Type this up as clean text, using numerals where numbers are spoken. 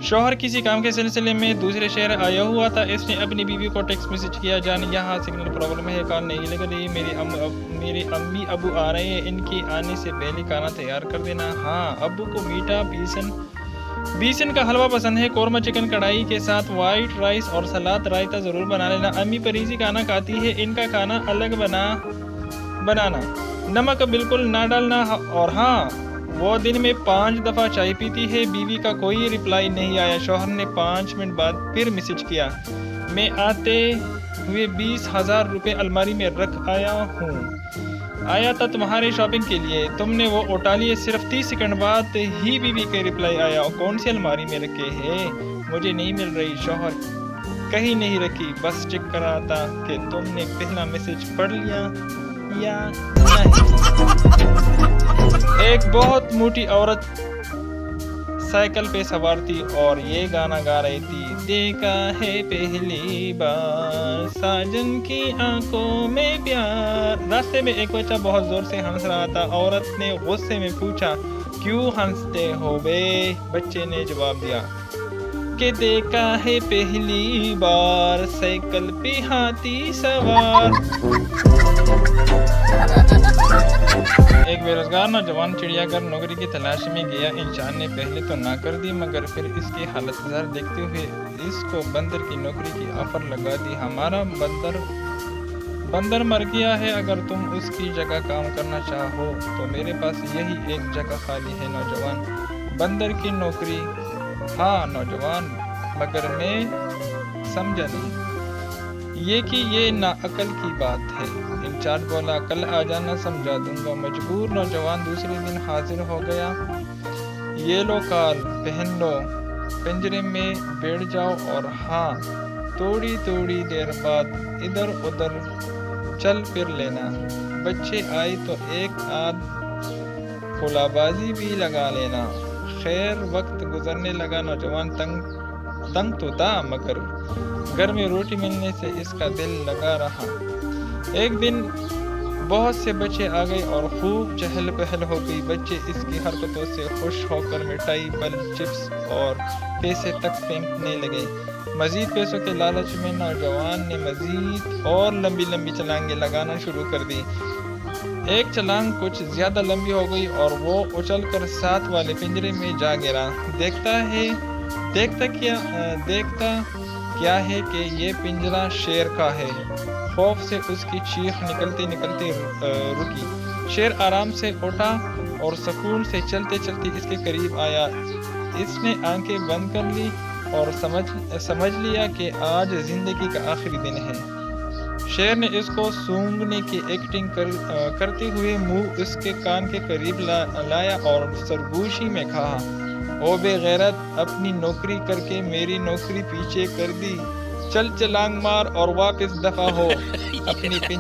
शौहर किसी काम के सिलसिले में दूसरे शहर आया हुआ था। इसने अपनी बीवी को टेक्स्ट मैसेज किया, जान यहाँ सिग्नल प्रॉब्लम है, कॉल नहीं लग रही, मेरे अम्मी अबू आ रहे हैं, इनके आने से पहले खाना तैयार कर देना। हाँ, अबू को मीठा बेसन का हलवा पसंद है, कौरमा चिकन कढ़ाई के साथ वाइट राइस और सलाद रायता ज़रूर बना लेना। अम्मी परीजी खाना खाती है, इनका खाना अलग बनाना, नमक बिल्कुल ना डालना। और हाँ, वो दिन में 5 दफ़ा चाय पीती है। बीवी का कोई रिप्लाई नहीं आया। शौहर ने 5 मिनट बाद फिर मैसेज किया, मैं आते हुए 20,000 रुपये अलमारी में रख आया था तुम्हारे शॉपिंग के लिए, तुमने वो उठा लिए। सिर्फ 30 सेकंड बाद ही बीवी के रिप्लाई आया, कौन सी अलमारी में रखे हैं, मुझे नहीं मिल रही। शौहर, कहीं नहीं रखी, बस चेक कर रहा था कि तुमने पहला मैसेज पढ़ लिया या नहीं। एक बहुत मोटी औरत साइकिल पे सवार थी और ये गाना गा रही थी, देखा है पहली बार साजन की आंखों में प्यार। रास्ते में एक बच्चा बहुत जोर से हंस रहा था। औरत ने गुस्से में पूछा, क्यों हंसते हो बे? बच्चे ने जवाब दिया कि देखा है पहली बार साइकिल पे हाथी सवार। एक बेरोजगार नौजवान चिड़ियाघर नौकरी की तलाश में गया। इंसान ने पहले तो ना कर दी, मगर फिर इसकी हालत ज़र देखते हुए इसको बंदर की नौकरी की ऑफर लगा दी। हमारा बंदर मर गया है, अगर तुम उसकी जगह काम करना चाहो तो मेरे पास यही एक जगह खाली है। नौजवान, बंदर की नौकरी? हाँ नौजवान, मगर मैं समझा नहीं ये नाअकल की बात है। इंचार्ज बोला, कल आ जाना, समझा दूंगा। मजबूर नौजवान दूसरे दिन हाजिर हो गया। ये लो काल, पहन लो, पिंजरे में बैठ जाओ और हाँ, थोड़ी देर बाद इधर उधर चल फिर लेना। बच्चे आए तो एक आध खुलाबाजी भी लगा लेना। खैर, वक्त गुजरने लगा। नौजवान तंग तो था, मगर घर में रोटी मिलने से इसका दिल लगा रहा। एक दिन बहुत से बच्चे आ गए और खूब चहल पहल हो गई। बच्चे इसकी हरकतों से खुश होकर मिठाई, फल, चिप्स और पैसे तक फेंकने लगे। मजीद पैसों के लालच में नौजवान ने मजीद और लंबी छलांगें लगाना शुरू कर दी। एक छलांग कुछ ज्यादा लंबी हो गई और वो उछलकर साथ वाले पिंजरे में जा गिरा। देखता क्या है कि ये पिंजरा शेर का है। खौफ से उसकी चीख निकलते रुकी। शेर आराम से उठा और सुकून से चलते इसके करीब आया। इसने आंखें बंद कर ली और समझ लिया कि आज जिंदगी का आखिरी दिन है। शेर ने इसको सूंघने की एक्टिंग करते हुए मुंह उसके कान के करीब लाया और सरगोशी में कहा, ओ बेगैरत, अपनी नौकरी करके मेरी नौकरी पीछे कर दी। चल छलांग मार और वापस दफा हो अपनी